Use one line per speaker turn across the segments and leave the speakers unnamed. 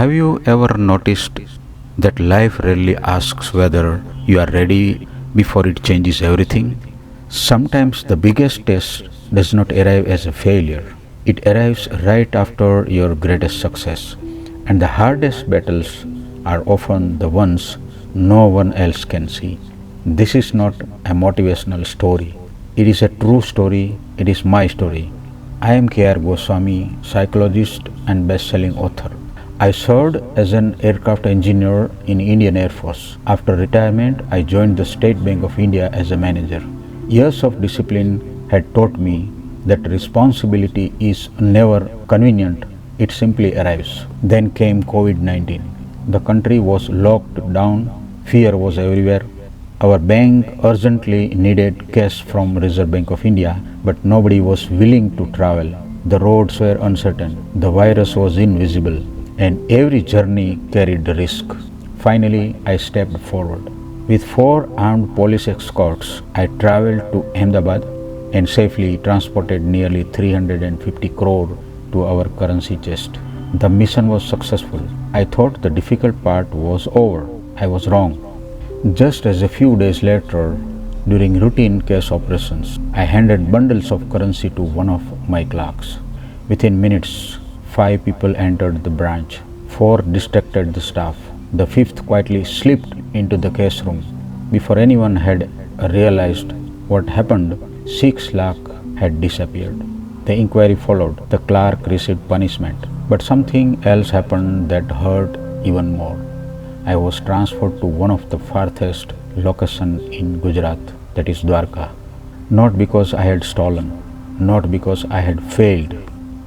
Have you ever noticed that life rarely asks whether you are ready before it changes everything? Sometimes the biggest test does not arrive as a failure, it arrives right after your greatest success. And the hardest battles are often the ones no one else can see. This is not a motivational story, it is a true story, it is my story. I am Goswami, psychologist and best-selling author. I served as an aircraft engineer in Indian Air Force. After retirement, I joined the State Bank of India as a manager. Years of discipline had taught me that responsibility is never convenient, it simply arrives. Then came COVID-19. The country was locked down, fear was everywhere. Our bank urgently needed cash from Reserve Bank of India, but nobody was willing to travel. The roads were uncertain, the virus was invisible, and every journey carried risk. Finally, I stepped forward. With 4 armed police escorts, I traveled to Ahmedabad and safely transported nearly 350 crore to our currency chest. The mission was successful. I thought the difficult part was over. I was wrong. Just as a few days later, during routine cash operations, I handed bundles of currency to one of my clerks. Within minutes, 5 people entered the branch. 4 distracted the staff. The 5th quietly slipped into the cash room. Before anyone had realized what happened, 6 lakh had disappeared. The inquiry followed. The clerk received punishment. But something else happened that hurt even more. I was transferred to one of the farthest locations in Gujarat, that is Dwarka. Not because I had stolen, not because I had failed,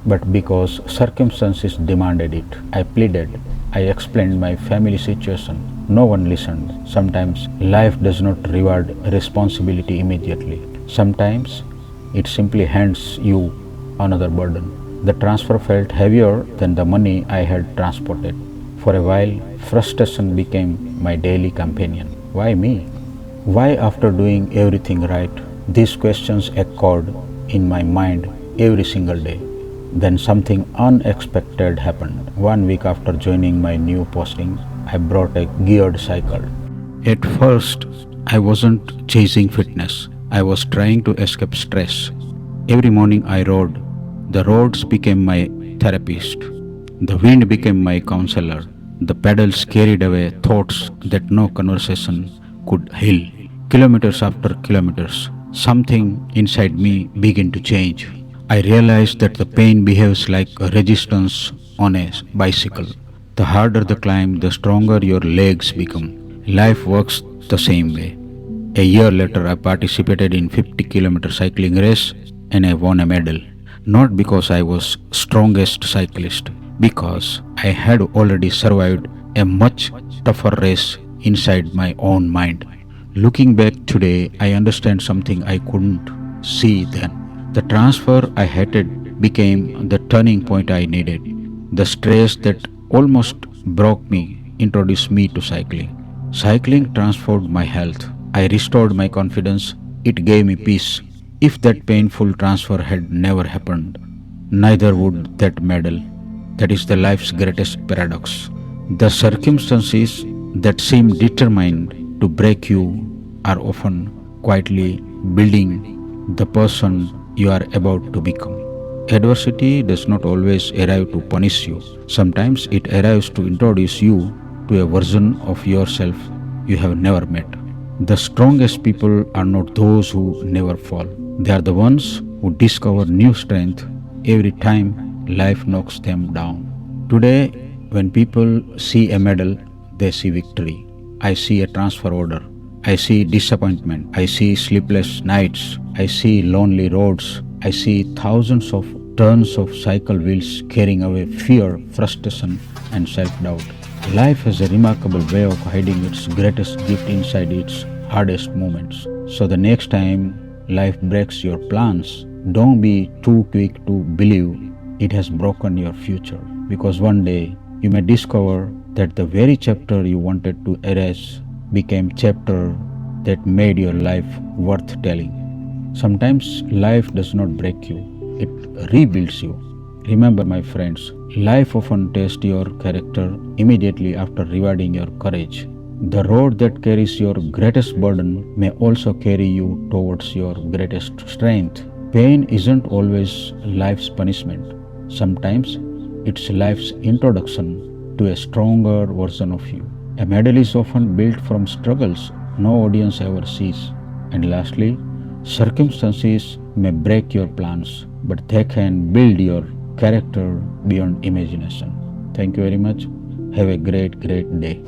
but because circumstances demanded it. I pleaded, I explained my family situation. No one listened. Sometimes life does not reward responsibility immediately. Sometimes it simply hands you another burden. The transfer felt heavier than the money I had transported. For a while, frustration became my daily companion. Why me? Why, after doing everything right? These questions echoed in my mind every single day. Then something unexpected happened. 1 week after joining my new posting, I brought a geared cycle. At first, I wasn't chasing fitness. I was trying to escape stress. Every morning I rode. The roads became my therapist. The wind became my counselor. The pedals carried away thoughts that no conversation could heal. Kilometers after kilometers, something inside me began to change. I realized that the pain behaves like a resistance on a bicycle. The harder the climb, the stronger your legs become. Life works the same way. A year later, I participated in 50-kilometer cycling race and I won a medal. Not because I was strongest cyclist, because I had already survived a much tougher race inside my own mind. Looking back today, I understand something I couldn't see then. The transfer I hated became the turning point I needed. The stress that almost broke me introduced me to cycling. Cycling transformed my health. I restored my confidence. It gave me peace. If that painful transfer had never happened, neither would that medal. That is the life's greatest paradox. The circumstances that seem determined to break you are often quietly building the person you are about to become. Adversity does not always arrive to punish you. Sometimes it arrives to introduce you to a version of yourself you have never met. The strongest people are not those who never fall. They are the ones who discover new strength every time life knocks them down. Today, when people see a medal, they see victory. I see a transfer order. I see disappointment. I see sleepless nights. I see lonely roads. I see thousands of turns of cycle wheels carrying away fear, frustration, and self-doubt. Life has a remarkable way of hiding its greatest gift inside its hardest moments. So the next time life breaks your plans, don't be too quick to believe it has broken your future. Because one day you may discover that the very chapter you wanted to erase became chapter that made your life worth telling. Sometimes life does not break you, it rebuilds you. Remember, my friends, Life often tests your character immediately after rewarding your courage. The road that carries your greatest burden may also carry you towards your greatest strength. Pain isn't always life's punishment. Sometimes it's life's introduction to a stronger version of you. A medal is often built from struggles no audience ever sees. And lastly, circumstances may break your plans, but they can build your character beyond imagination. Thank you very much. Have a great day.